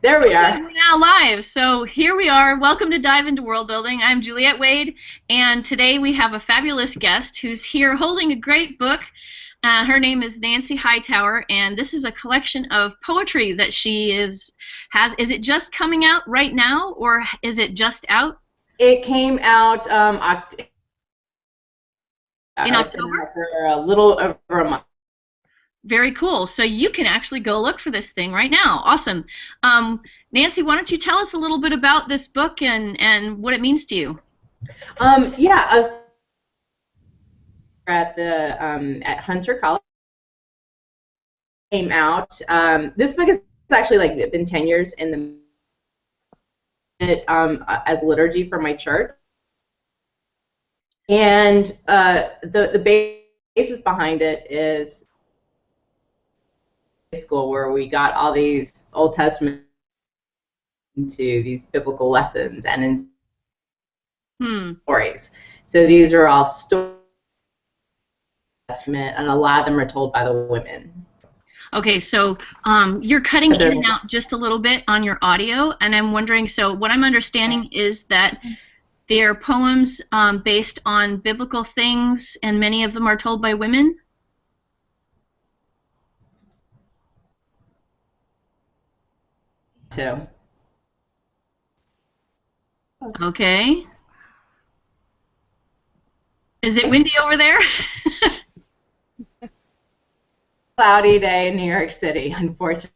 There we Okay, are. we're now live. So here we are. Welcome to Dive into World Building. I'm Juliette Wade, and today we have a fabulous guest who's here holding a great book. Her name is Nancy Hightower, and this is a collection of poetry that she has. Is it just coming out right now, or is it just out It came out in it's been October? out for a little over a month. Very cool. So you can actually go look for this thing right now. Awesome. Nancy, why don't you tell us a little bit about this book and what it means to you? Yeah, at the at Hunter College came out. This book has actually like been 10 years in the as liturgy for my church, and the basis behind it is school where we got all these Old Testament into these biblical lessons and in stories. So these are all stories, and a lot of them are told by the women. Okay, so you're cutting in and out just a little bit on your audio, and I'm wondering, so what I'm understanding is that they're poems based on biblical things, and many of them are told by women? Too. Okay. Is it windy over there? Cloudy day in New York City, unfortunately.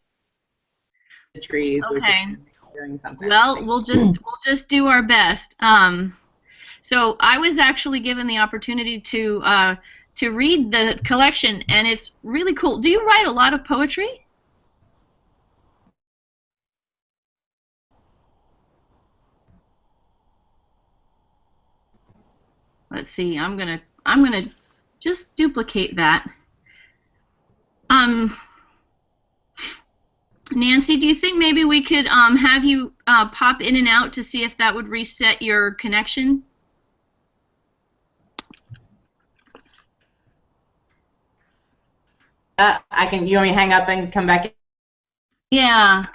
The trees. Okay. Doing something. Well, we'll just do our best. So I was actually given the opportunity to read the collection, and it's really cool. Do you write a lot of poetry? Let's see. I'm gonna just duplicate that. Nancy, do you think maybe we could have you pop in and out to see if that would reset your connection? I can. You want me to hang up and come back in? Yeah.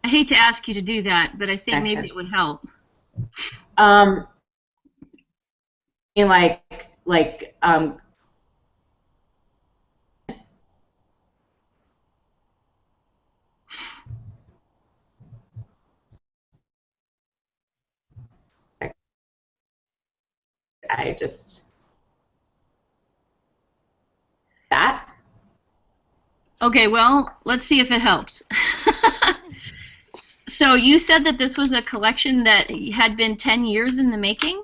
I hate to ask you to do that, but I think maybe it would help. In like I just that. Okay, well, let's see if it helps. So you said that this was a collection that had been 10 years in the making?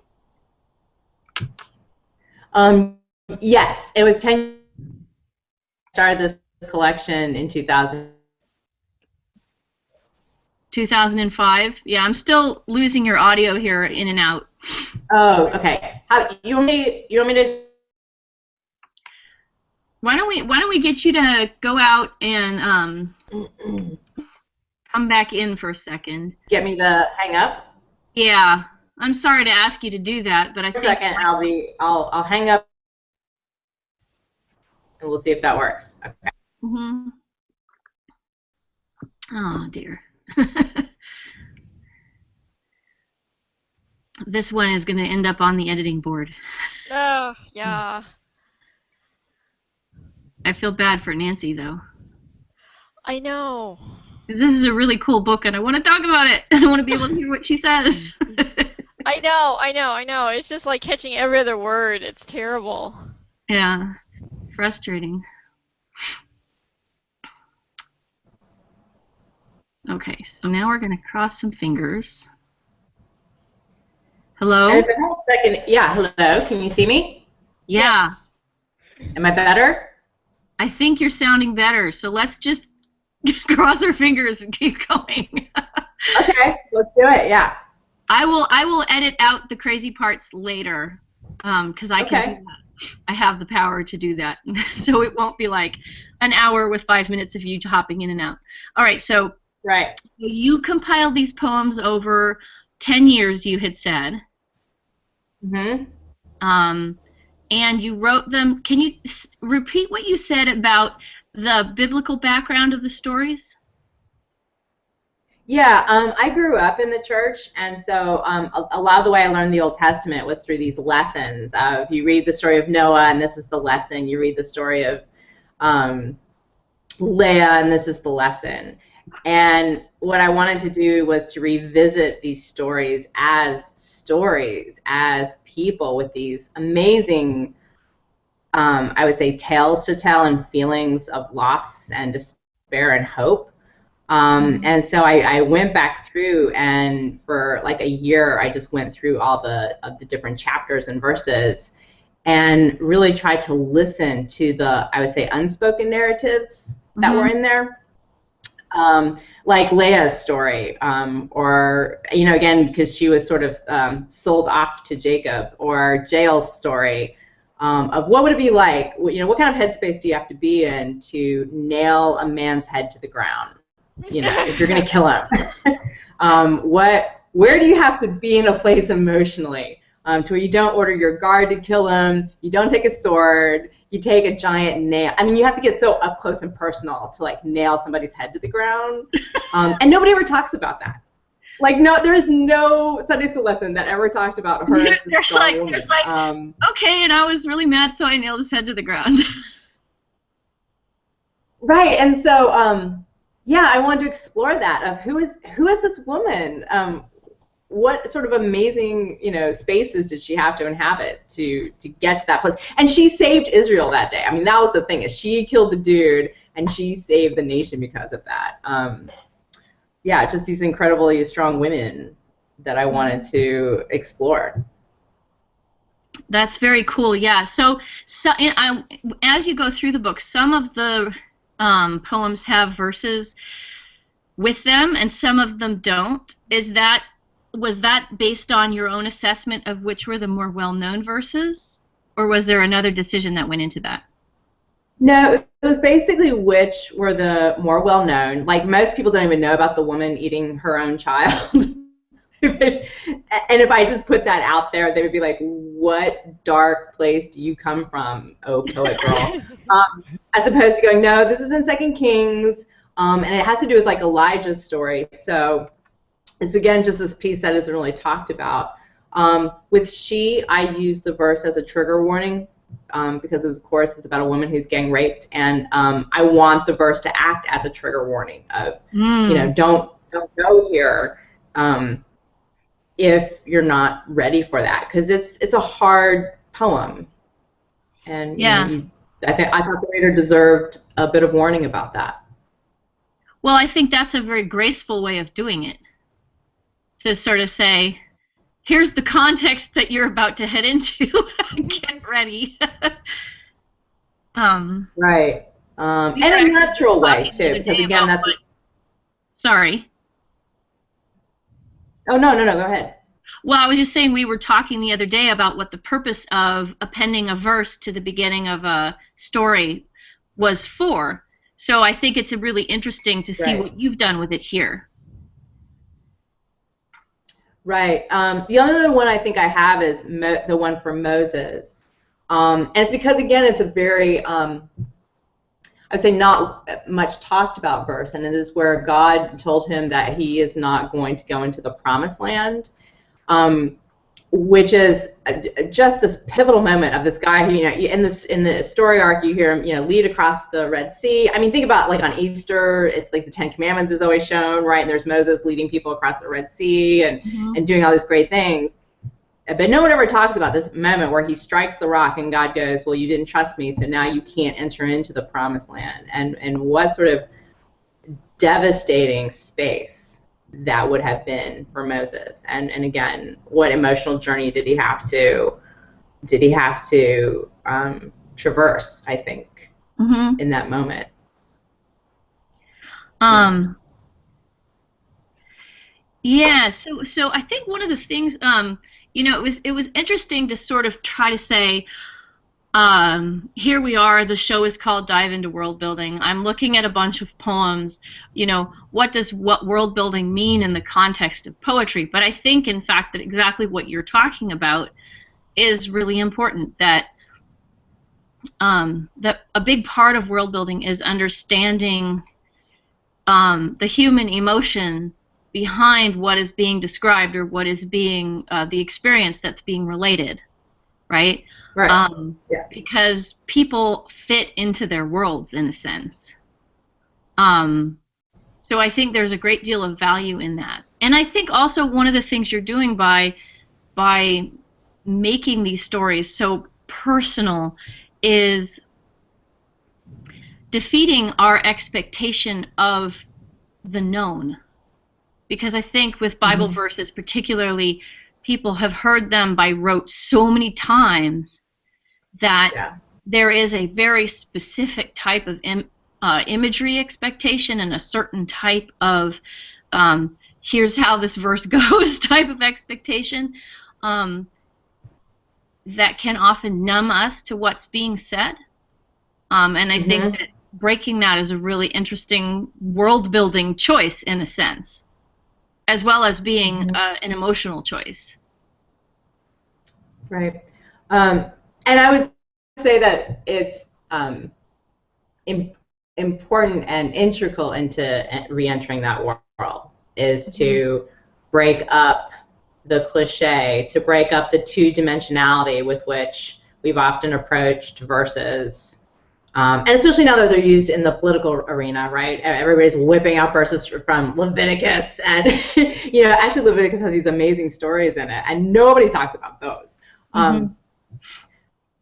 Yes, it was 10. Started this collection in 2000. 2005? Yeah, I'm still losing your audio here in and out. Oh, okay. You want me to? Why don't we get you to go out and come back in for a second? Get me to hang up? Yeah. I'm sorry to ask you to do that, but I think For a second, I'll hang up and we'll see if that works. Okay. Mm-hmm. Oh dear. This one is going to end up on the editing board. Oh, yeah. I feel bad for Nancy, though. I know. Because this is a really cool book, and I want to talk about it. I want to be able to hear what she says. I know. It's just like catching every other word. It's terrible. Yeah, it's frustrating. Okay, so now we're going to cross some fingers. Hello? And if it helps, yeah, hello. Can you see me? Yeah. Am I better? I think you're sounding better, so let's just cross our fingers and keep going. Okay, let's do it. Yeah. I will edit out the crazy parts later, because I can do that. I have the power to do that, so it won't be like an hour with 5 minutes of you hopping in and out. All right, so right. You compiled these poems over 10 years, you had said. Mm-hmm. and you wrote them. Can you repeat what you said about the biblical background of the stories? Yeah, I grew up in the church, and so a lot of the way I learned the Old Testament was through these lessons of, you read the story of Noah, and this is the lesson. You read the story of Leah, and this is the lesson. And what I wanted to do was to revisit these stories as people with these amazing, I would say, tales to tell and feelings of loss and despair and hope. And so I went back through, and for like a year, I just went through all the different chapters and verses, and really tried to listen to the, I would say, unspoken narratives that were in there. Like Leah's story, or, again, because she was sort of sold off to Jacob, or Jael's story, of what would it be like, what kind of headspace do you have to be in to nail a man's head to the ground, if you're going to kill him. Where do you have to be in a place emotionally to where you don't order your guard to kill him, you don't take a sword, you take a giant nail. I mean, you have to get so up close and personal to like nail somebody's head to the ground. And nobody ever talks about that. Like, no, there's no Sunday school lesson that ever talked about her. There's like, okay, and I was really mad, so I nailed his head to the ground. Right, and so, yeah, I wanted to explore that of who is this woman? What sort of amazing, spaces did she have to inhabit to get to that place? And she saved Israel that day. I mean, that was the thing, is she killed the dude, and she saved the nation because of that. Yeah, just these incredibly strong women that I wanted to explore. That's very cool. Yeah. So as you go through the book, some of the poems have verses with them, and some of them don't. Was that based on your own assessment of which were the more well-known verses, or was there another decision that went into that? No, it was basically which were the more well-known. Like, most people don't even know about the woman eating her own child. And if I just put that out there, they would be like, what dark place do you come from, oh poet girl? As opposed to going, no, this is in 2 Kings, and it has to do with like Elijah's story. So it's, again, just this piece that isn't really talked about. With she, I use the verse as a trigger warning, because, of course, it's about a woman who's gang raped, and I want the verse to act as a trigger warning of, don't go here if you're not ready for that, because it's a hard poem, and I thought the reader deserved a bit of warning about that. Well, I think that's a very graceful way of doing it, to sort of say, here's the context that you're about to head into. Get ready. Right. And a natural way, too, because, again, that's... Sorry. Oh, no, go ahead. Well, I was just saying, we were talking the other day about what the purpose of appending a verse to the beginning of a story was for. So I think it's really interesting to see what you've done with it here. Right. The other one I think I have is the one for Moses. And it's because, again, it's a very, I'd say, not much talked about verse. And it is where God told him that he is not going to go into the promised land, which is just this pivotal moment of this guy who, in the story arc, you hear him, lead across the Red Sea. I mean, think about, like, on Easter, it's like the 10 Commandments is always shown, right? And there's Moses leading people across the Red Sea and doing all these great things. But no one ever talks about this moment where he strikes the rock and God goes, well, you didn't trust me, so now you can't enter into the promised land. And what sort of devastating space that would have been for Moses. And again, what emotional journey did he have to traverse, I think, in that moment. Yeah, so I think one of the things, it was interesting to sort of try to say, here we are, the show is called Dive into World Building. I'm looking at a bunch of poems, what does world building mean in the context of poetry? But I think, in fact, that exactly what you're talking about is really important, that that a big part of world building is understanding the human emotion behind what is being described or what is being the experience that's being related, right? Right. Yeah. Because people fit into their worlds in a sense. So I think there's a great deal of value in that. And I think also one of the things you're doing by making these stories so personal is defeating our expectation of the known. Because I think with Bible verses particularly, people have heard them by rote so many times that there is a very specific type of imagery expectation and a certain type of here's how this verse goes type of expectation that can often numb us to what's being said. And I think that breaking that is a really interesting world-building choice in a sense, as well as being an emotional choice. Right. And I would say that it's important and integral into re-entering that world is to break up the cliche, to break up the two-dimensionality with which we've often approached verses. And especially now that they're used in the political arena, right? Everybody's whipping out verses from Leviticus, and actually Leviticus has these amazing stories in it, and nobody talks about those.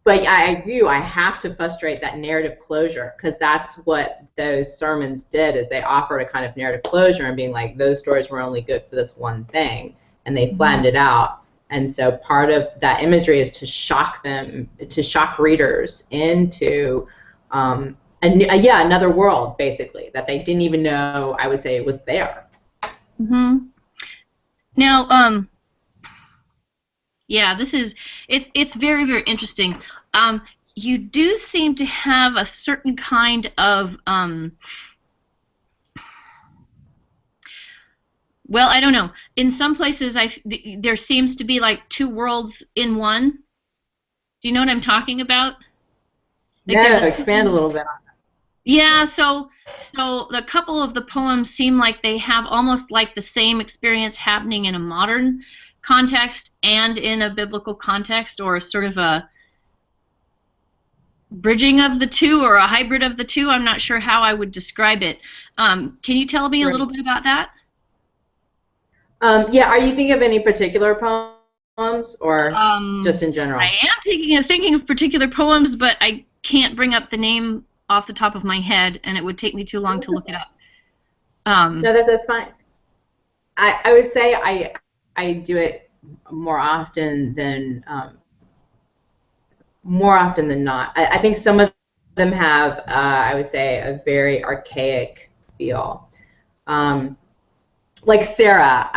But I have to frustrate that narrative closure, because that's what those sermons did, is they offered a kind of narrative closure and being like, those stories were only good for this one thing, and they flattened it out. And so part of that imagery is to shock them, to shock readers into another world, basically, that they didn't even know, I would say, was there. Now, it's very, very interesting. You do seem to have a certain kind of, well, I don't know. In some places, there seems to be like two worlds in one. Do you know what I'm talking about? Like expand a little bit on that. Yeah, so a couple of the poems seem like they have almost like the same experience happening in a modern context and in a biblical context, or sort of a bridging of the two or a hybrid of the two. I'm not sure how I would describe it. Can you tell me a little bit about that? Are you thinking of any particular poems or just in general? I am thinking of particular poems, but I can't bring up the name off the top of my head, and it would take me too long to look it up. No, that's fine. I would say I do it more often than not. I think some of them have, I would say, a very archaic feel. Like Sarah.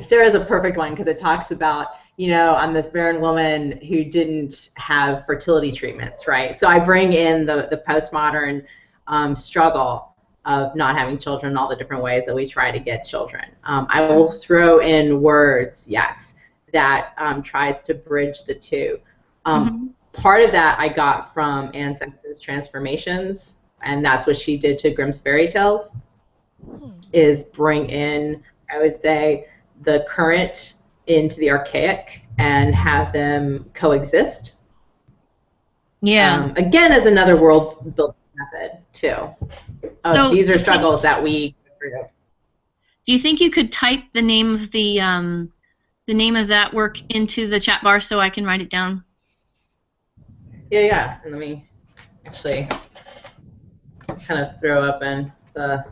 Sarah's a perfect one because it talks about, I'm this barren woman who didn't have fertility treatments, right? So I bring in the postmodern struggle of not having children, all the different ways that we try to get children. I will throw in words, yes, that tries to bridge the two. Part of that I got from Anne Sexton's Transformations, and that's what she did to Grimm's fairy tales, is bring in, I would say, the current into the archaic and have them coexist. Yeah. Again, as another world building method too. So these are struggles that we go through. Do you think you could type the name of the name of that work into the chat bar so I can write it down? Yeah. And let me actually kind of throw up in the.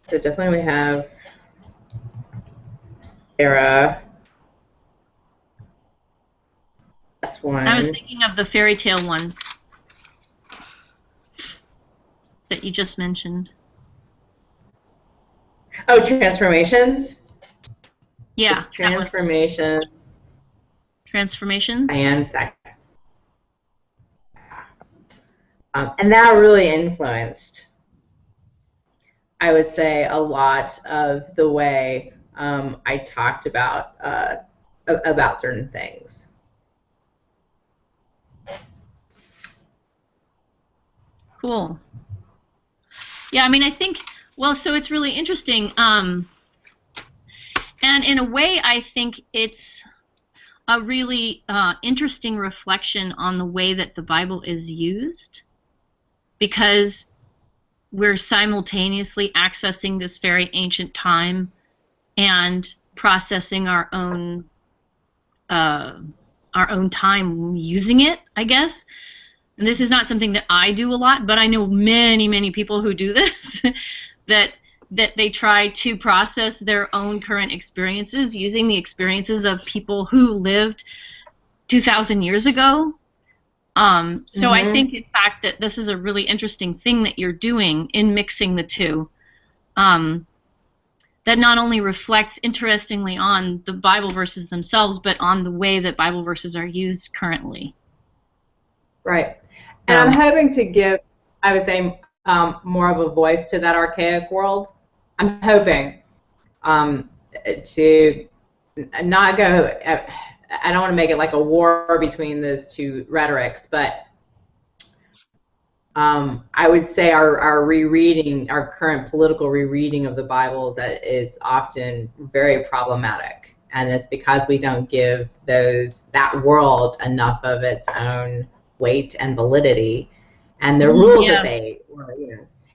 So definitely we have Sarah. That's one. I was thinking of the fairy tale one that you just mentioned. Oh, Transformations? Yeah. Transformations. Transformations? And Sex. And that really influenced, I would say, a lot of the way I talked about certain things. Cool. Yeah, I mean, I think, well, so it's really interesting. And in a way, I think it's a really interesting reflection on the way that the Bible is used, because we're simultaneously accessing this very ancient time and processing our own time using it, I guess. And this is not something that I do a lot, but I know many, many people who do this, that they try to process their own current experiences using the experiences of people who lived 2,000 years ago. So I think, in fact, that this is a really interesting thing that you're doing in mixing the two, that not only reflects interestingly on the Bible verses themselves, but on the way that Bible verses are used currently. Right. And I'm hoping to give, I would say, more of a voice to that archaic world. I'm hoping to not go, I don't want to make it like a war between those two rhetorics, but I would say our rereading, our current political rereading of the Bible is often very problematic. And it's because we don't give that world enough of its own weight and validity, and the rules that they were,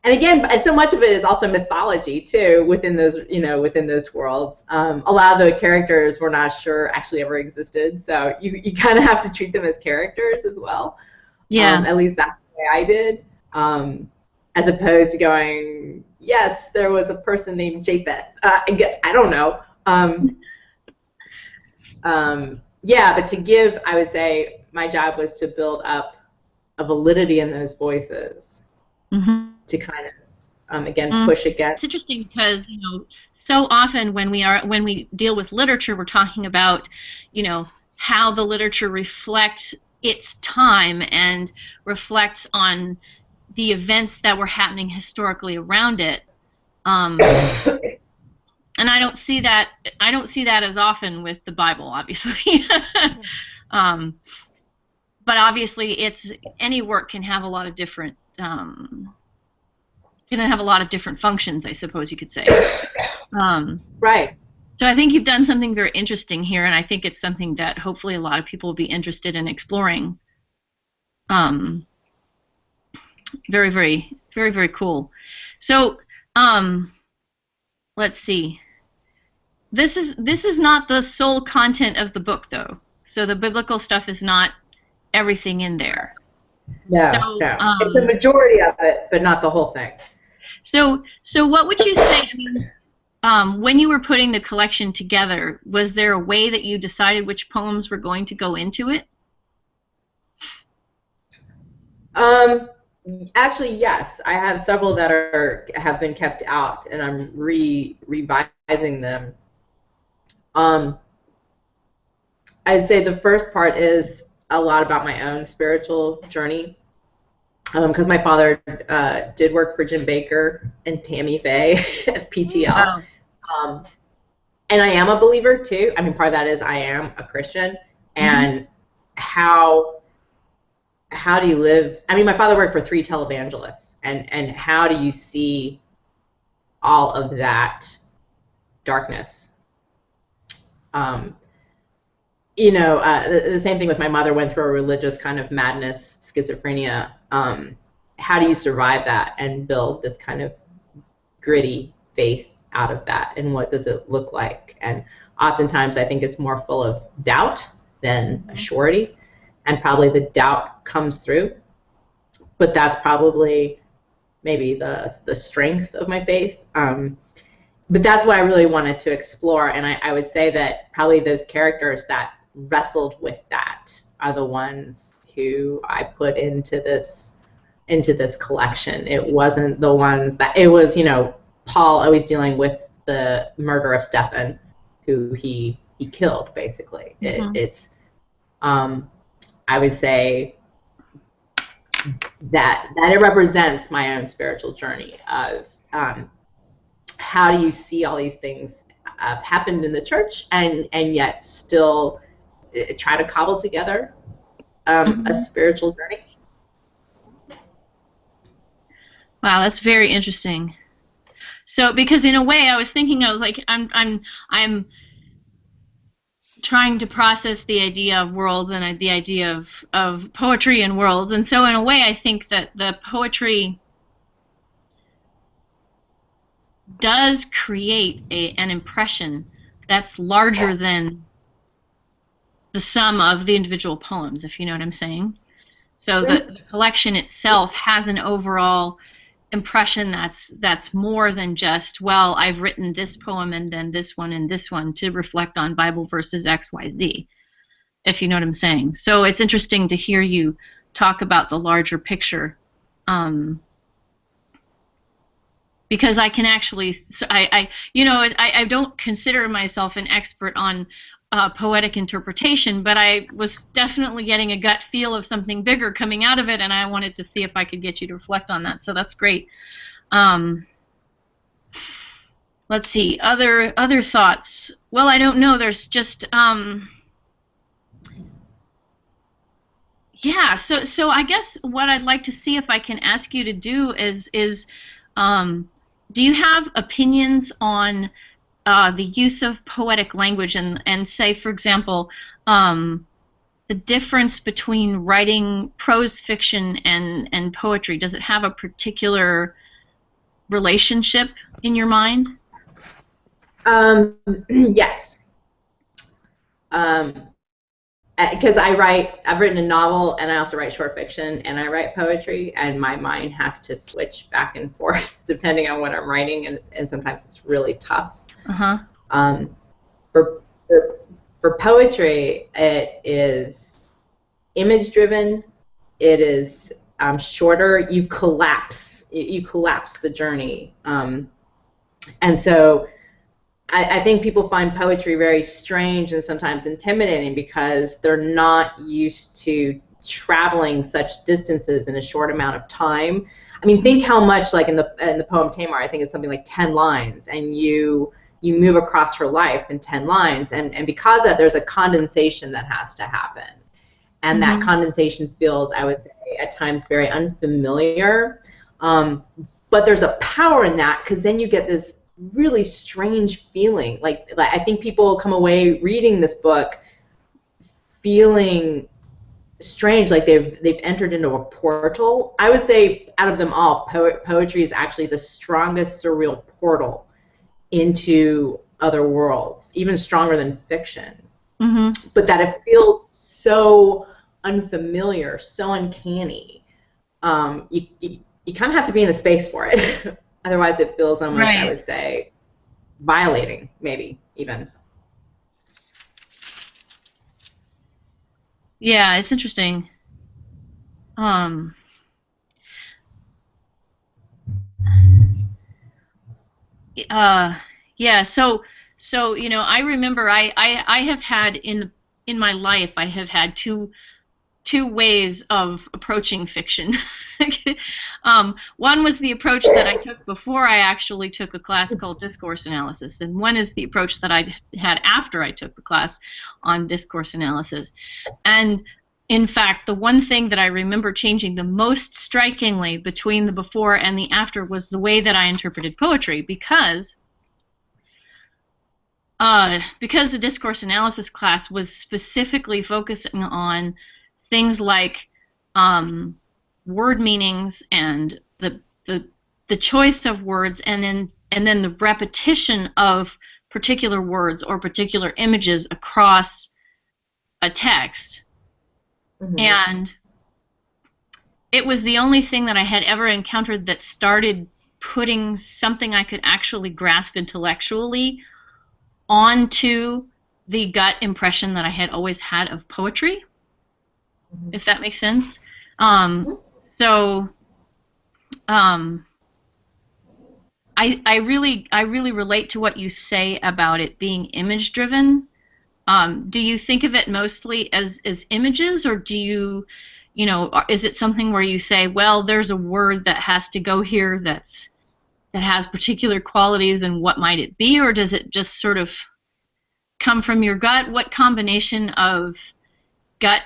And again, so much of it is also mythology too within those, within those worlds. A lot of the characters we're not sure actually ever existed, so you kind of have to treat them as characters as well. Yeah. At least that's the way I did, as opposed to going, yes, there was a person named Japheth. I don't know. Yeah, but to give, I would say my job was to build up a validity in those voices, to kind of, again, push against. It's interesting because, so often when we deal with literature, we're talking about, how the literature reflects its time and reflects on the events that were happening historically around it. And I don't see that as often with the Bible, obviously. But obviously, any work can have a lot of different functions, I suppose you could say. Right. So I think you've done something very interesting here, and I think it's something that hopefully a lot of people will be interested in exploring. Very, very, very, very cool. So, let's see. This is not the sole content of the book, though. So the biblical stuff is not everything in there. No, no. It's a majority of it, but not the whole thing. So what would you say? When you were putting the collection together, was there a way that you decided which poems were going to go into it? Actually, yes. I have several that have been kept out, and I'm revising them. I'd say the first part is a lot about my own spiritual journey, because my father did work for Jim Bakker and Tammy Faye at PTL. Wow. And I am a believer too. I mean, part of that is I am a Christian, and how do you live? I mean, my father worked for 3 televangelists, and how do you see all of that darkness? The same thing with my mother, went through a religious kind of madness, schizophrenia. How do you survive that and build this kind of gritty faith out of that, and what does it look like? And oftentimes I think it's more full of doubt than a surety, and probably the doubt comes through, but that's probably maybe the strength of my faith. But that's what I really wanted to explore, and I would say that probably those characters that wrestled with that are the ones who I put into this collection. It wasn't the ones that, it was, Paul always dealing with the murder of Stephen, who he killed, basically. It's I would say that it represents my own spiritual journey of how do you see all these things happened in the church, and yet still try to cobble together a spiritual journey. Wow, that's very interesting. So, because in a way, I was thinking, I was like, I'm trying to process the idea of worlds and the idea of poetry and worlds, and so in a way, I think that the poetry does create an impression that's larger than the sum of the individual poems, if you know what I'm saying. So the collection itself has an overall impression that's more than just, well, I've written this poem and then this one and this one to reflect on Bible verses XYZ, if you know what I'm saying. So it's interesting to hear you talk about the larger picture, because I can actually, I don't consider myself an expert on poetic interpretation, but I was definitely getting a gut feel of something bigger coming out of it, and I wanted to see if I could get you to reflect on that. So that's great. Let's see, other thoughts. Well, I don't know. There's just yeah. So I guess what I'd like to see if I can ask you to do is do you have opinions on the use of poetic language and say, for example, the difference between writing prose fiction and poetry? Does it have a particular relationship in your mind? Yes. Because I've written a novel, and I also write short fiction, and I write poetry, and my mind has to switch back and forth depending on what I'm writing, and sometimes it's really tough. For poetry, it is image driven. It is shorter. You collapse the journey, and so I think people find poetry very strange and sometimes intimidating because they're not used to traveling such distances in a short amount of time. I mean, think how much, like in the poem Tamar, I think it's something like 10 lines, and you move across her life in 10 lines, and because of that, there's a condensation that has to happen. And that condensation feels, I would say, at times very unfamiliar. But there's a power in that, because then you get this really strange feeling. Like I think people come away reading this book feeling strange, like they've entered into a portal. I would say out of them all, poetry is actually the strongest surreal portal into other worlds, even stronger than fiction. But that it feels so unfamiliar, so uncanny. You kind of have to be in a space for it. Otherwise, it feels almost, right, I would say, violating, maybe, even. Yeah, it's interesting. Yeah, so I remember I have had in my life, I have had two ways of approaching fiction. One was the approach that I took before I actually took a class called discourse analysis, and one is the approach that I had after I took the class on discourse analysis. And in fact, the one thing that I remember changing the most strikingly between the before and the after was the way that I interpreted poetry, because the discourse analysis class was specifically focusing on things like word meanings and the choice of words, and then the repetition of particular words or particular images across a text. And it was the only thing that I had ever encountered that started putting something I could actually grasp intellectually onto the gut impression that I had always had of poetry, if that makes sense. I really relate to what you say about it being image driven. Do you think of it mostly as images, or do you, is it something where you say, well, there's a word that has to go here that has particular qualities, and what might it be, or does it just sort of come from your gut? What combination of gut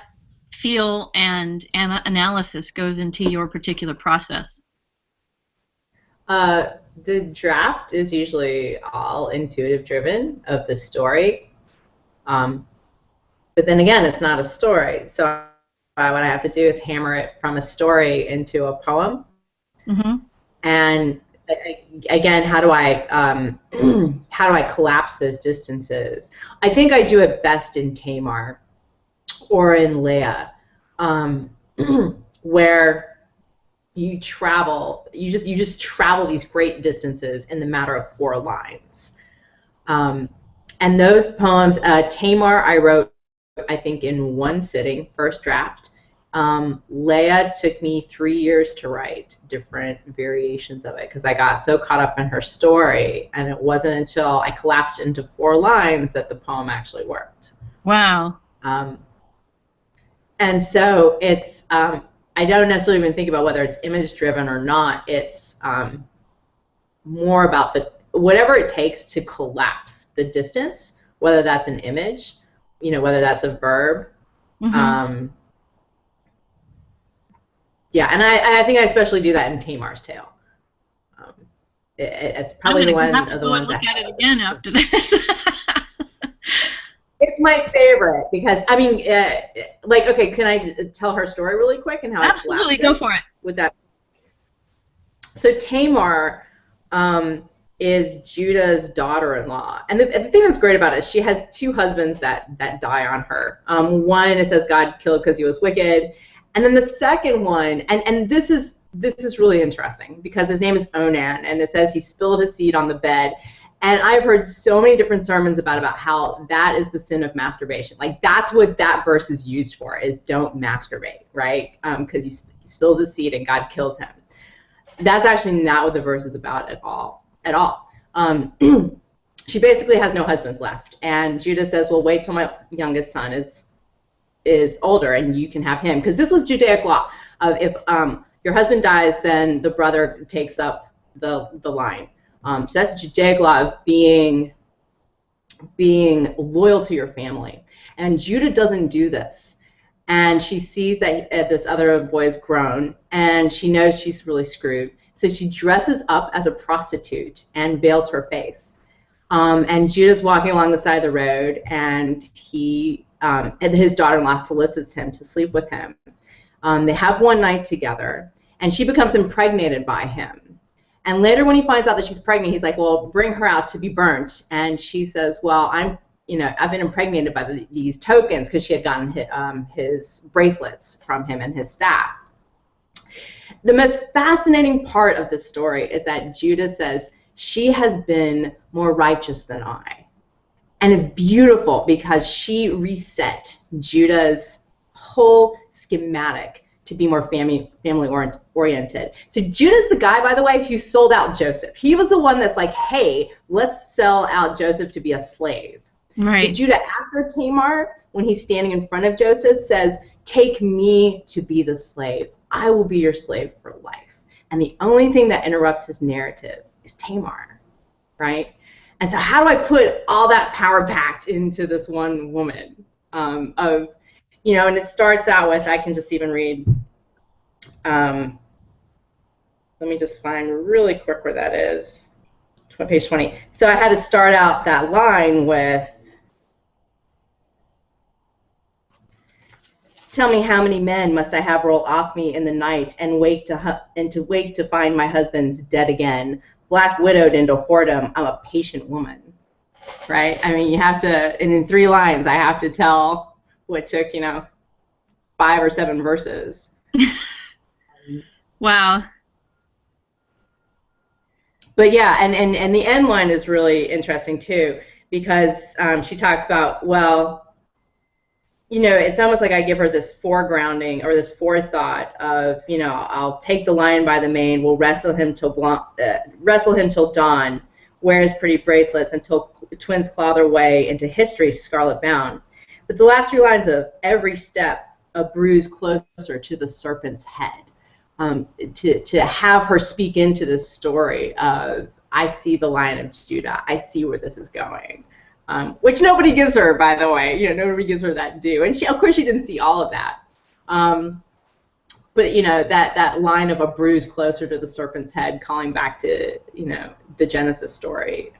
feel and analysis goes into your particular process? The draft is usually all intuitive driven of the story. But then again, it's not a story. So what I have to do is hammer it from a story into a poem. Mm-hmm. And again, how do I collapse those distances? I think I do it best in Tamar or in Leah, where you just travel these great distances in the matter of 4 lines. And those poems, Tamar, I wrote, I think, in 1 sitting, first draft. Leah took me 3 years to write different variations of it because I got so caught up in her story, and it wasn't until I collapsed into 4 lines that the poem actually worked. Wow. And so it's, I don't necessarily even think about whether it's image driven or not. It's more about whatever it takes to collapse the distance, whether that's an image, whether that's a verb. Mm-hmm. Yeah, and I think I especially do that in Tamar's Tale. It's probably one of the ones look at it again after this. It's my favorite because, I mean, okay, can I tell her story really quick and how Absolutely, go for it. With that. So Tamar is Judah's daughter-in-law, and the thing that's great about it is she has 2 husbands that die on her. One, it says God killed because he was wicked, and then the second one, and this is really interesting because his name is Onan, and it says he spilled his seed on the bed. And I've heard so many different sermons about how that is the sin of masturbation. Like, that's what that verse is used for, is don't masturbate, right? Because he spills his seed and God kills him. That's actually not what the verse is about at all. She basically has no husbands left. And Judah says, well, wait till my youngest son is older and you can have him. Because this was Judaic law of if your husband dies, then the brother takes up the line. So that's Judaic law of being loyal to your family. And Judah doesn't do this. And she sees that this other boy is grown, and she knows she's really screwed. So she dresses up as a prostitute and veils her face. And Judah's walking along the side of the road, and his daughter-in-law solicits him to sleep with him. They have one night together, and she becomes impregnated by him. And later when he finds out that she's pregnant, he's like, well, bring her out to be burnt. And she says, well, I've been impregnated by these tokens, because she had gotten his bracelets from him and his staff. The most fascinating part of this story is that Judah says, she has been more righteous than I. And it's beautiful because she reset Judah's whole schematic to be more family oriented. So Judah's the guy, by the way, who sold out Joseph. He was the one that's like, hey, let's sell out Joseph to be a slave. Right. But Judah, after Tamar, when he's standing in front of Joseph, says, take me to be the slave. I will be your slave for life. And the only thing that interrupts his narrative is Tamar, right? And so how do I put all that power packed into this one woman and it starts out with, I can just even read, let me just find really quick where that is, page 20. So I had to start out that line with, tell me how many men must I have roll off me in the night and wake to find my husband's dead again, black widowed into whoredom. I'm a patient woman, right? I mean, you have to, and in 3 lines, I have to tell what took 5 or 7 verses. Wow. But yeah, and the end line is really interesting too, because she talks about, well, it's almost like I give her this foregrounding or this forethought of, I'll take the lion by the mane, we'll wrestle him till dawn, wear his pretty bracelets until twins claw their way into history scarlet bound. But the last 3 lines of every step a bruise closer to the serpent's head, to have her speak into this story of, I see the Lion of Judah, I see where this is going, which nobody gives her, by the way. Nobody gives her that due, and of course she didn't see all of that. but that line of a bruise closer to the serpent's head, calling back to the Genesis story.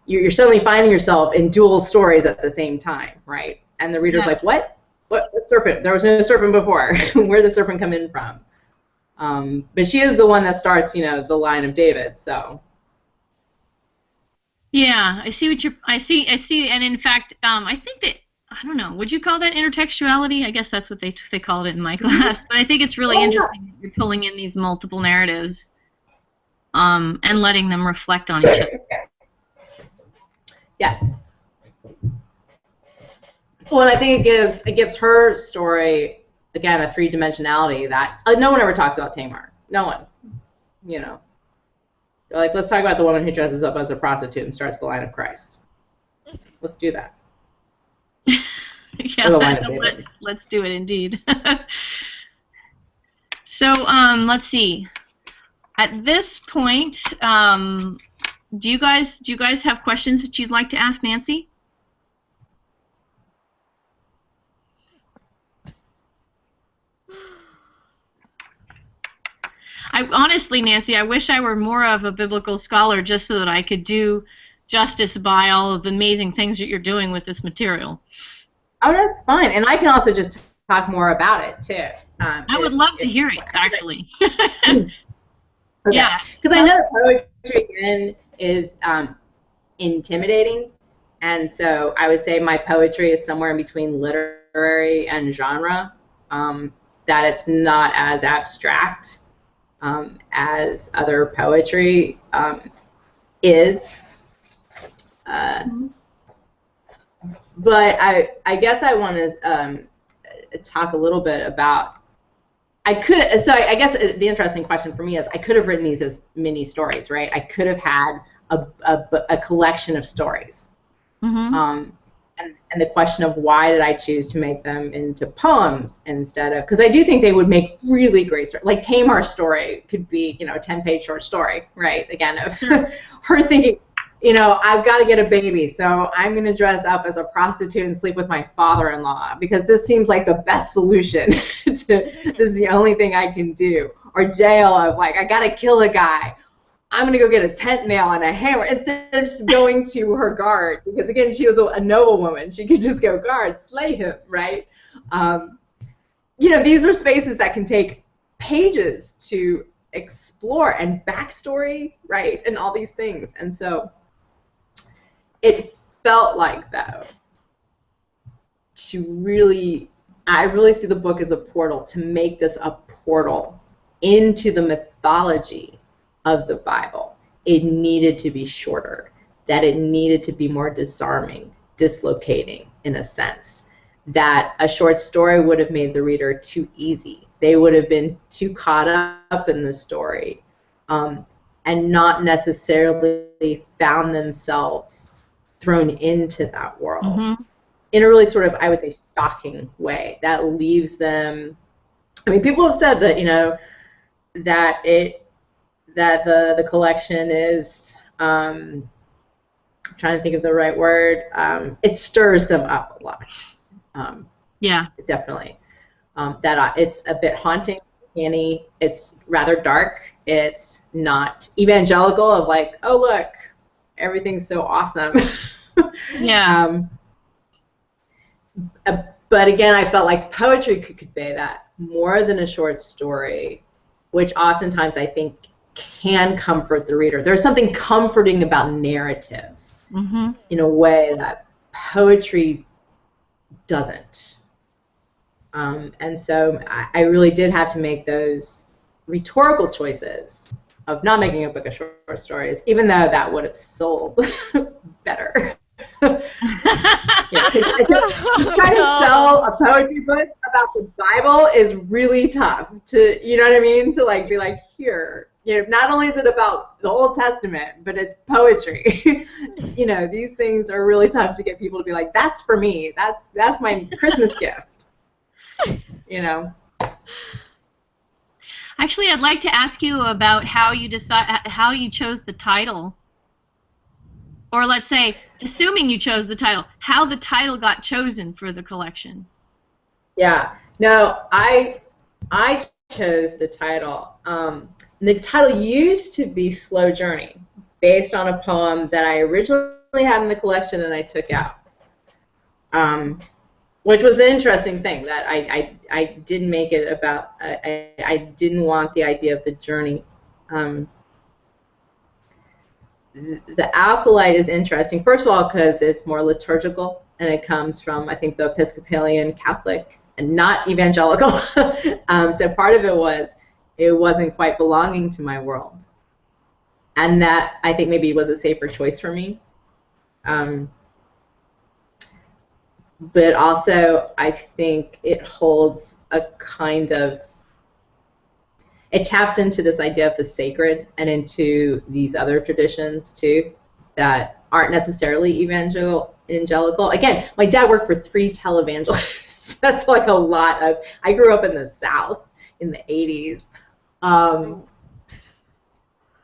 You're suddenly finding yourself in dual stories at the same time, right? And the reader's like, what serpent? There was no serpent before. Where'd the serpent come in from? But she is the one that starts, the line of David. So. Yeah, I see, and in fact, I think that, I don't know, would you call that intertextuality? I guess that's what they called it in my class. But I think it's really interesting that you're pulling in these multiple narratives, and letting them reflect on each other. Yes. Well, and I think it gives her story, again, a three-dimensionality that no one ever talks about Tamar. No one. They're like, let's talk about the woman who dresses up as a prostitute and starts the line of Christ. Let's do that. Yeah, let's do it indeed. So let's see. At this point, do you guys have questions that you'd like to ask Nancy? Honestly, Nancy, I wish I were more of a biblical scholar just so that I could do justice by all of the amazing things that you're doing with this material. Oh, that's fine. And I can also just talk more about it, too. I would love to hear it, actually. Okay. Yeah. Because I know that poetry, again, is intimidating. And so I would say my poetry is somewhere in between literary and genre, that it's not as abstract as other poetry is. But I guess I want to talk a little bit about, I guess the interesting question for me is I could have written these as mini stories, right? I could have had a collection of stories. Mm-hmm. And the question of why did I choose to make them into poems instead of, because I do think they would make really great stories. Like Tamar's story could be, a 10-page short story, right? Again, of her thinking, I've got to get a baby, so I'm going to dress up as a prostitute and sleep with my father-in-law because this seems like the best solution. This is the only thing I can do. Or jail of like, I got to kill a guy. I'm going to go get a tent nail and a hammer instead of just going to her guard. Because, again, she was a noble woman. She could just go, guard, slay him, right? These are spaces that can take pages to explore and backstory, right, and all these things. And so it felt like, though, I really see the book as a portal, to make this a portal into the mythology of the Bible. It needed to be shorter, that it needed to be more disarming, dislocating in a sense, that a short story would have made the reader too easy. They would have been too caught up in the story and not necessarily found themselves thrown into that world in a really sort of, I would say, shocking way that leaves them. I mean, people have said that, that the collection is, I'm trying to think of the right word, it stirs them up a lot. Yeah. Definitely. That it's a bit haunting, uncanny, it's rather dark, it's not evangelical of like, oh look, everything's so awesome. Yeah. But again, I felt like poetry could convey that more than a short story, which oftentimes I think can comfort the reader. There's something comforting about narrative in a way that poetry doesn't. And so I really did have to make those rhetorical choices of not making a book of short stories, even though that would have sold better. Trying to sell a poetry book about the Bible is really tough to, you know what I mean? To like be like, here, not only is it about the Old Testament, but it's poetry. These things are really tough to get people to be like, that's for me. That's my Christmas gift. Actually, I'd like to ask you about how you chose the title. Or let's say, assuming you chose the title, how the title got chosen for the collection. Yeah. No, I chose the title. The title used to be Slow Journey, based on a poem that I originally had in the collection and I took out, which was an interesting thing, that I didn't make it about, I didn't want the idea of the journey. The Acolyte is interesting, first of all, because it's more liturgical, and it comes from, I think, the Episcopalian Catholic, and not evangelical. So part of it was, it wasn't quite belonging to my world. And that, I think, maybe was a safer choice for me. But also, I think it holds a kind of, it taps into this idea of the sacred and into these other traditions too that aren't necessarily evangelical. Again, my dad worked for 3 televangelists. That's like a lot of, I grew up in the South in the 80s.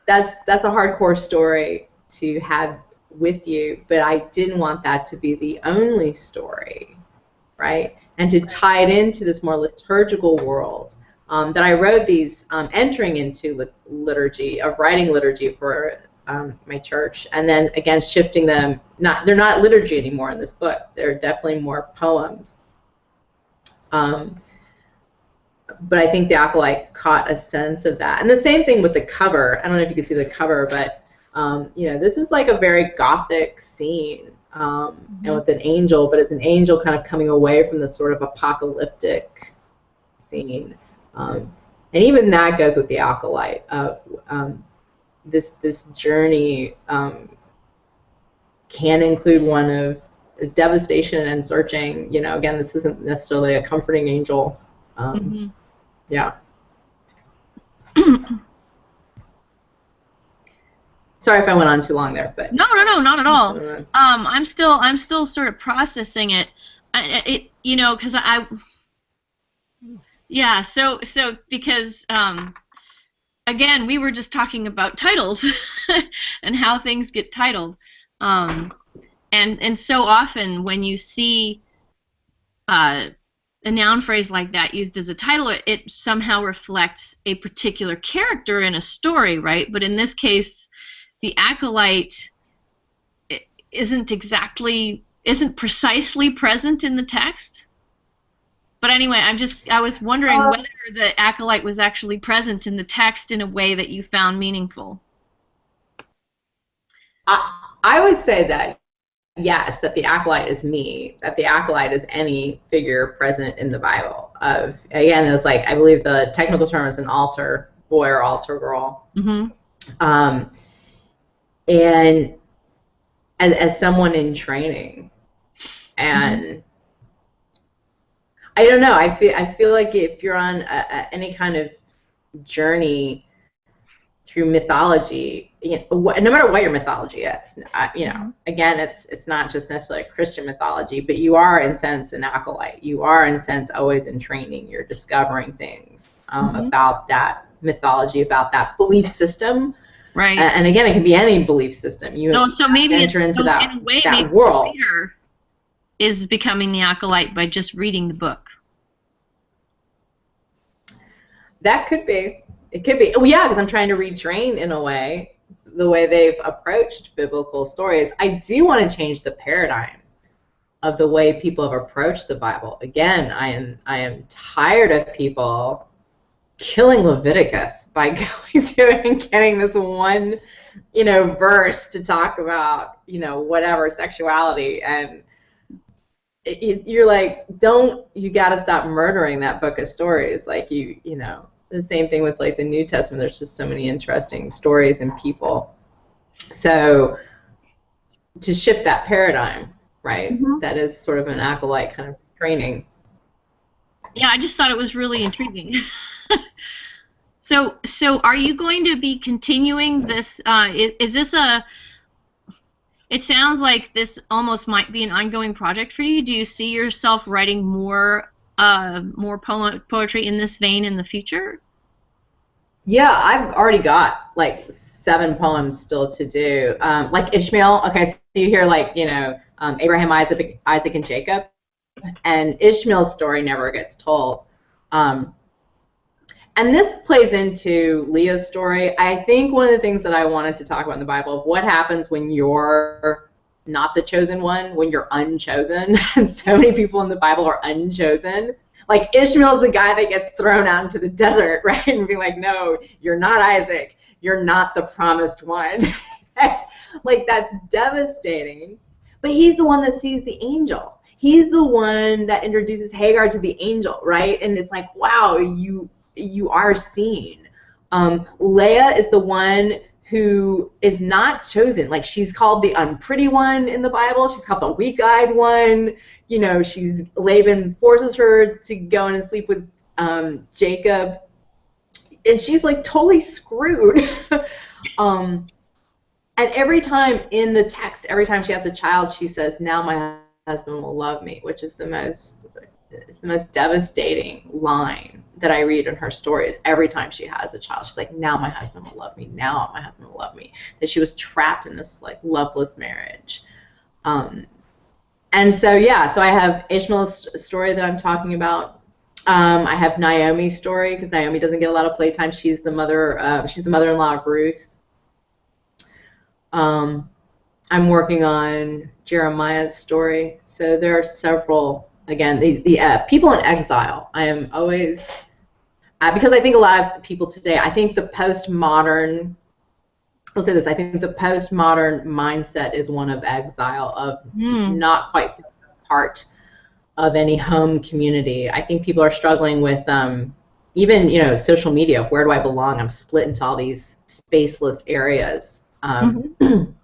That's a hardcore story to have with you, but I didn't want that to be the only story, right? And to tie it into this more liturgical world. That I wrote these entering into liturgy, of writing liturgy for my church, and then again shifting them. They're not liturgy anymore in this book. They're definitely more poems. But I think the Acolyte caught a sense of that, and the same thing with the cover. I don't know if you can see the cover, but this is like a very Gothic scene, and with an angel, but it's an angel kind of coming away from the sort of apocalyptic scene. And even that goes with the Acolyte of this journey can include one of devastation and searching. Again, this isn't necessarily a comforting angel. Yeah. Sorry if I went on too long there, but no, not at all. I'm still sort of processing it. Because yeah, so because again, we were just talking about titles and how things get titled, and so often when you see a noun phrase like that used as a title, it somehow reflects a particular character in a story, right? But in this case, the Acolyte isn't precisely present in the text. But anyway, I was wondering whether the Acolyte was actually present in the text in a way that you found meaningful. I would say that, yes, that the Acolyte is me, that the Acolyte is any figure present in the Bible. Again, it's like, I believe the technical term is an altar boy or altar girl. And as someone in training, and I don't know. I feel like if you're on any kind of journey through mythology, no matter what your mythology is, again, it's not just necessarily Christian mythology, but you are in sense an acolyte. You are in sense always in training. You're discovering things about that mythology, about that belief system. Right. And again, it can be any belief system. So maybe enter into that, in a way, that maybe world. The reader is becoming the acolyte by just reading the book. That could be. It could be. Oh, yeah, because I'm trying to retrain in a way, the way they've approached biblical stories. I do want to change the paradigm of the way people have approached the Bible. Again, I am tired of people killing Leviticus by going to it and getting this one, verse to talk about, whatever sexuality, and you're like, you got to stop murdering that book of stories. Like the same thing with like the New Testament. There's just so many interesting stories and people. So to shift that paradigm, right? That is sort of an acolyte kind of training. Yeah, I just thought it was really intriguing. So are you going to be continuing this? Is this it sounds like this almost might be an ongoing project for you. Do you see yourself writing more poetry in this vein in the future? Yeah, I've already got like 7 poems still to do. Like Ishmael. Okay, so you hear like Abraham, Isaac, and Jacob, and Ishmael's story never gets told. And this plays into Leah's story. I think one of the things that I wanted to talk about in the Bible, what happens when you're not the chosen one, when you're unchosen. And so many people in the Bible are unchosen. Like Ishmael's the guy that gets thrown out into the desert, right? And be like, no, you're not Isaac. You're not the promised one. Like, that's devastating. But he's the one that sees the angel. He's the one that introduces Hagar to the angel, right? And it's like, wow, you are seen. Leah is the one who is not chosen. Like, she's called the unpretty one in the Bible. She's called the weak-eyed one. You know, Laban forces her to go in and sleep with Jacob, and she's like totally screwed. And every time in the text, every time she has a child, she says, "Now my husband will love me," which is the most devastating line that I read in her stories. Every time she has a child, she's like, "Now my husband will love me. Now my husband will love me." That she was trapped in this like loveless marriage. And so so I have Ishmael's story that I'm talking about. I have Naomi's story, because Naomi doesn't get a lot of playtime. She's the mother-in-law of Ruth. I'm working on Jeremiah's story. So there are several. Again, the people in exile. I am always because I think a lot of people today. I think the postmodern. I'll say this. I think the postmodern mindset is one of exile, of not quite part of any home community. I think people are struggling with even social media. Where do I belong? I'm split into all these spaceless areas. And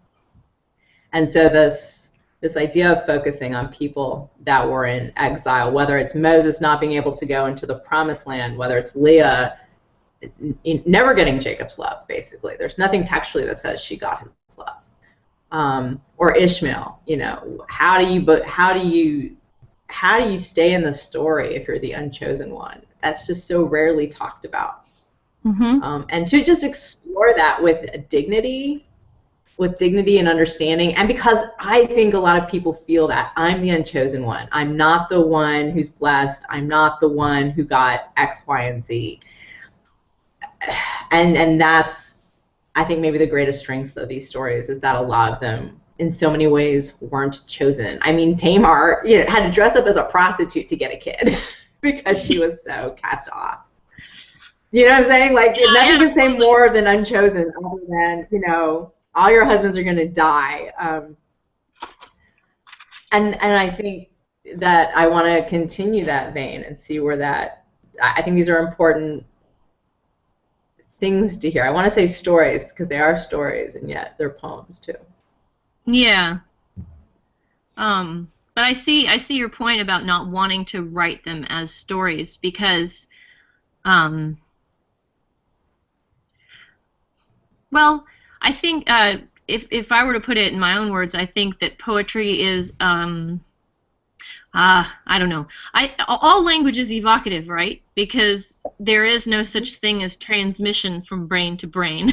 so this idea of focusing on people that were in exile, whether it's Moses not being able to go into the promised land, whether it's Leah never getting Jacob's love, basically. There's nothing textually that says she got his love. Or Ishmael, how do you stay in the story if you're the unchosen one? That's just so rarely talked about. And to just explore that with dignity and understanding, and because I think a lot of people feel that I'm the unchosen one. I'm not the one who's blessed. I'm not the one who got X, Y, and Z. And that's, I think, maybe the greatest strength of these stories, is that a lot of them, in so many ways, weren't chosen. I mean, Tamar, had to dress up as a prostitute to get a kid because she was so cast off. You know what I'm saying? Like, nothing can say more than unchosen, other than, all your husbands are going to die. And I think that I want to continue that vein and see where that, I think these are important things to hear. I want to say stories, because they are stories, and yet they're poems too. Yeah. But I see your point about not wanting to write them as stories, because well, I think if I were to put it in my own words, I think that poetry is I don't know. All language is evocative, right? Because there is no such thing as transmission from brain to brain.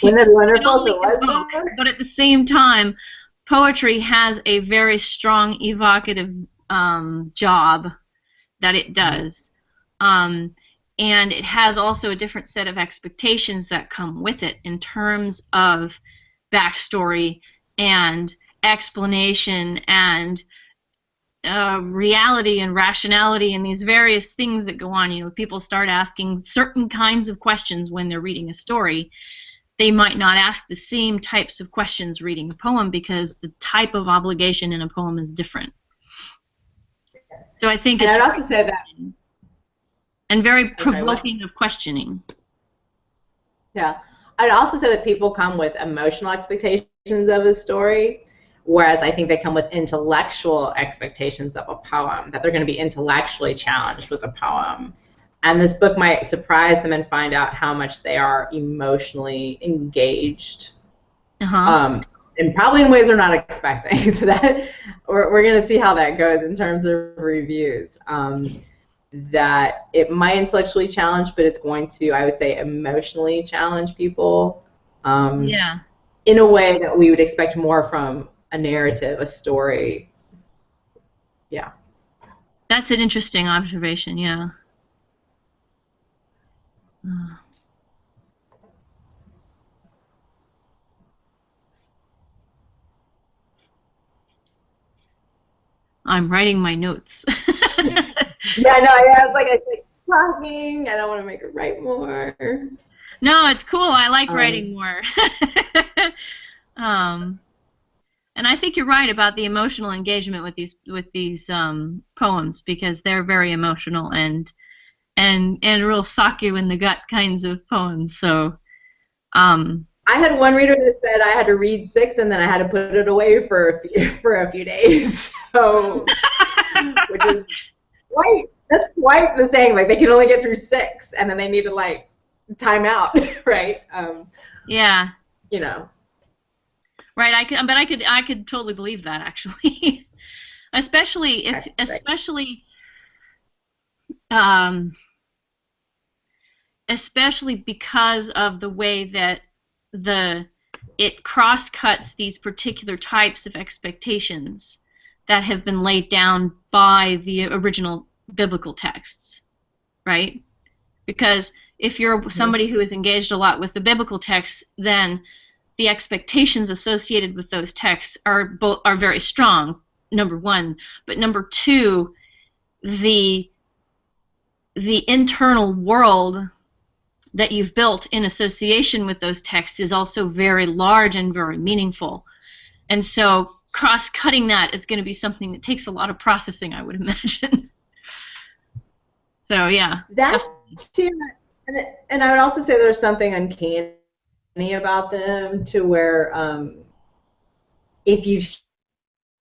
Wouldn't it be wonderful if it was evoke, but at the same time, poetry has a very strong evocative job that it does. And it has also a different set of expectations that come with it in terms of backstory and explanation and reality and rationality and these various things that go on. People start asking certain kinds of questions when they're reading a story. They might not ask the same types of questions reading a poem, because the type of obligation in a poem is different. So I think it's... I'd also say that... And very provoking of questioning. Yeah. I'd also say that people come with emotional expectations of a story, whereas I think they come with intellectual expectations of a poem, that they're going to be intellectually challenged with a poem. And this book might surprise them and find out how much they are emotionally engaged. And probably in ways they're not expecting. So that we're going to see how that goes in terms of reviews. That it might intellectually challenge, but it's going to, I would say, emotionally challenge people. In a way that we would expect more from a narrative, a story. Yeah. That's an interesting observation, yeah. I'm writing my notes. Yeah, no, yeah, it's like I say talking. I don't want to make her write more. No, it's cool. I like writing more. And I think you're right about the emotional engagement with these poems, because they're very emotional and real sock you in the gut kinds of poems. So I had one reader that said I had to read 6 and then I had to put it away for a few days. So, which is that's quite the saying. Like they can only get through 6 and then they need to like time out, right? Yeah. You know. Right. I could totally believe that actually, especially especially because of the way that it cross-cuts these particular types of expectations that have been laid down by the original biblical texts, right? Because if you're somebody who is engaged a lot with the biblical texts, then the expectations associated with those texts are very strong, number one. But number two, the internal world that you've built in association with those texts is also very large and very meaningful. And so cross-cutting that is going to be something that takes a lot of processing, I would imagine. So yeah. That too, and I would also say there's something uncanny about them to where if you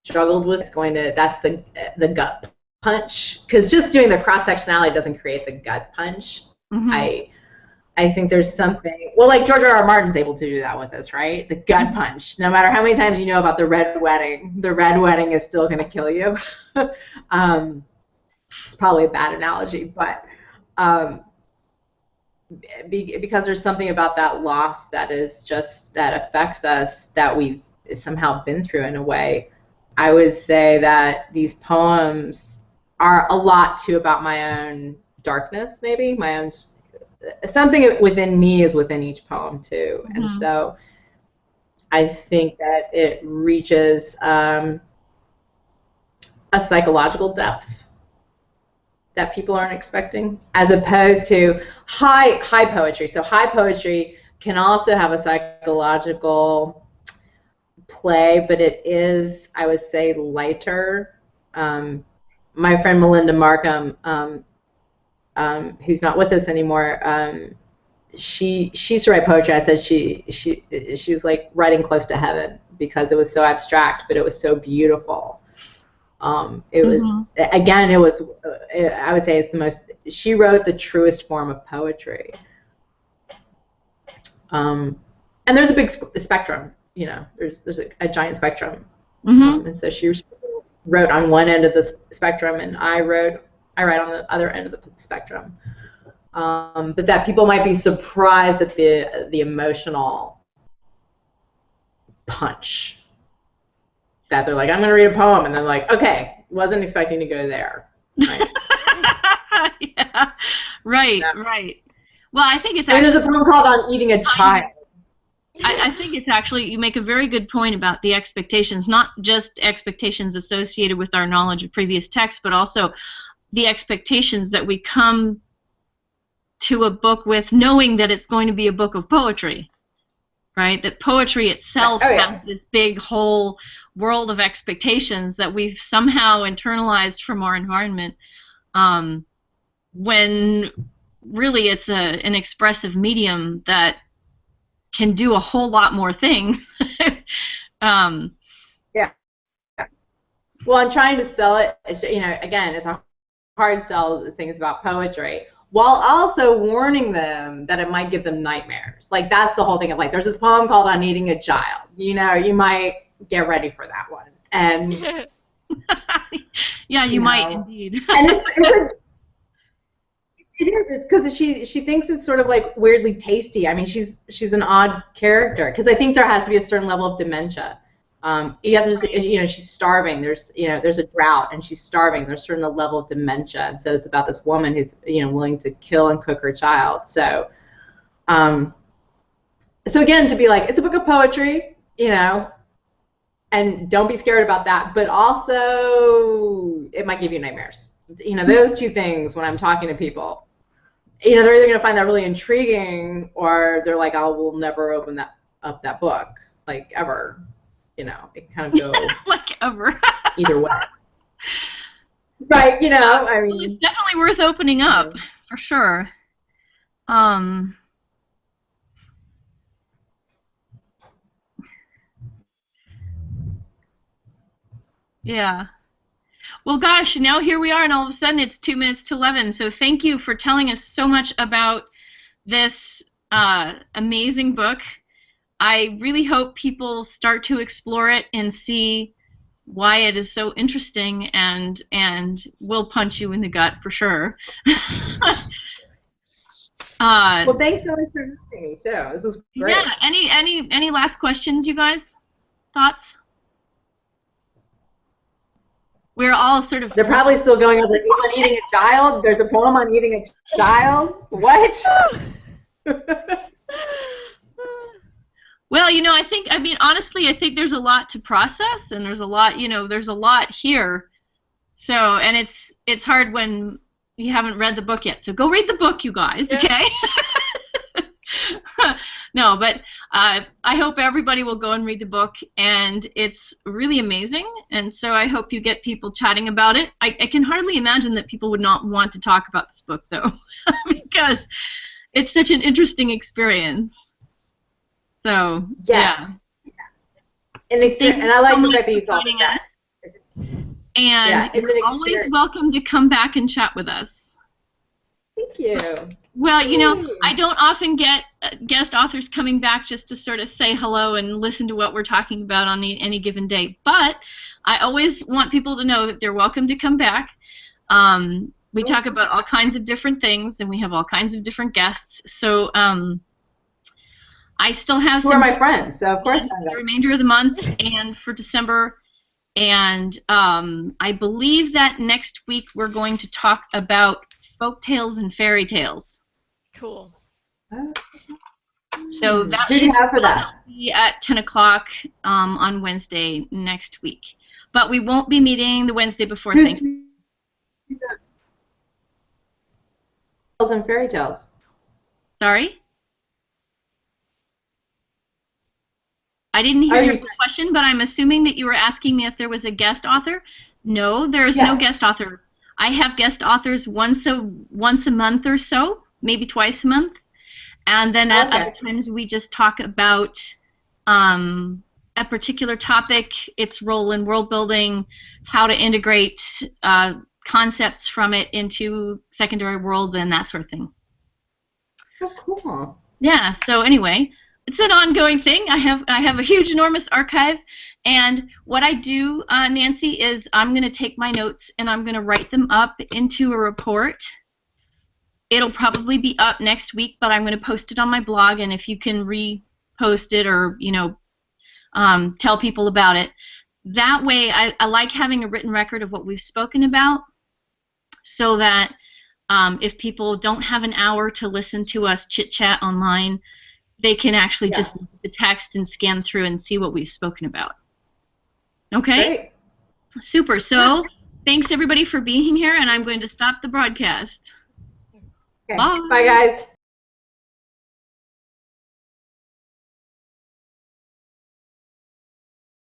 struggled with that's the gut punch, because just doing the cross-sectionality doesn't create the gut punch. I think there's something, well, like George R.R. Martin's able to do that with us, right? The gut punch. No matter how many times you know about the red wedding is still going to kill you. It's probably a bad analogy, but because there's something about that loss that affects us that we've somehow been through in a way. I would say that these poems are a lot too about my own darkness, maybe my own. Something within me is within each poem too, and so I think that it reaches a psychological depth that people aren't expecting, as opposed to high poetry. So high poetry can also have a psychological play, but it is, I would say, lighter. My friend Melinda Markham, who's not with us anymore, she used to write poetry. I said she was like writing close to heaven because it was so abstract, but it was so beautiful. It was, again, I would say she wrote the truest form of poetry. And there's a big spectrum, there's a giant spectrum. And so she wrote on one end of the spectrum, and I write on the other end of the spectrum. But that people might be surprised at the emotional punch. That they're like, I'm going to read a poem, and then like, okay, wasn't expecting to go there. Right? Yeah. Right. Well, I think it's there's a poem called On Eating a Child. I think it's actually, you make a very good point about the expectations, not just expectations associated with our knowledge of previous texts, but also the expectations that we come to a book with, knowing that it's going to be a book of poetry, right? That poetry itself has this big whole world of expectations that we've somehow internalized from our environment, when really it's an expressive medium that can do a whole lot more things. Yeah. Well, I'm trying to sell it, again, it's a hard sell things about poetry, while also warning them that it might give them nightmares. Like, that's the whole thing of, like, there's this poem called On Eating a Child. You might get ready for that one. And yeah, you might indeed. And it's because she thinks it's sort of like weirdly tasty. I mean, she's an odd character, because I think there has to be a certain level of dementia. She's starving. There's a drought and she's starving. There's a certain level of dementia, and so it's about this woman who's willing to kill and cook her child. So So again, to be like, it's a book of poetry, you know, and don't be scared about that, but also it might give you nightmares. You know, those two things when I'm talking to people, you know, they're either going to find that really intriguing, or they're like, I will never open up that book, like, ever. You know, it can kind of go like ever. either way. Right, you know, I mean. Well, it's definitely worth opening up, for sure. Yeah. Well, gosh, now here we are, and all of a sudden it's 2 minutes to 11. So thank you for telling us so much about this amazing book. I really hope people start to explore it and see why it is so interesting, and will punch you in the gut for sure. Well, thanks so much for having me too. This was great. Yeah. Any last questions, you guys? Thoughts? We're all sort of. They're probably still going over even eating a child. There's a poem on eating a child. What? Well, you know, honestly, I think there's a lot to process, and there's a lot, you know, there's a lot here. So, and it's hard when you haven't read the book yet. So go read the book, you guys, okay? No, but I hope everybody will go and read the book, and it's really amazing. And so I hope you get people chatting about it. I can hardly imagine that people would not want to talk about this book, though, because it's such an interesting experience. So, yes. Yeah. And I like the fact that you called it that. And you're always welcome to come back and chat with us. Thank you. Well, you know, I don't often get guest authors coming back just to sort of say hello and listen to what we're talking about on any given day. But I always want people to know that they're welcome to come back. We talk about all kinds of different things, and we have all kinds of different guests. So I still have some. Who are my friends? So of course. The remainder of the month and for December. And I believe that next week we're going to talk about folk tales and fairy tales. Cool. So that should be at 10 o'clock on Wednesday next week. But we won't be meeting the Wednesday before Thanksgiving. And fairy tales. Sorry? I didn't hear your question, but I'm assuming that you were asking me if there was a guest author. No, there is no guest author. I have guest authors once a month or so, maybe twice a month, and then at other times we just talk about a particular topic, its role in world building, how to integrate concepts from it into secondary worlds, and that sort of thing. Oh, cool. Yeah. So anyway. It's an ongoing thing. I have a huge, enormous archive, and what I do, Nancy, is I'm going to take my notes and I'm going to write them up into a report. It'll probably be up next week, but I'm going to post it on my blog, and if you can repost it or, you know, tell people about it. That way, I like having a written record of what we've spoken about, so that if people don't have an hour to listen to us chit-chat online, they can actually just look at the text and scan through and see what we've spoken about. Okay? Great. Super. So thanks, everybody, for being here, and I'm going to stop the broadcast. Okay. Bye, guys.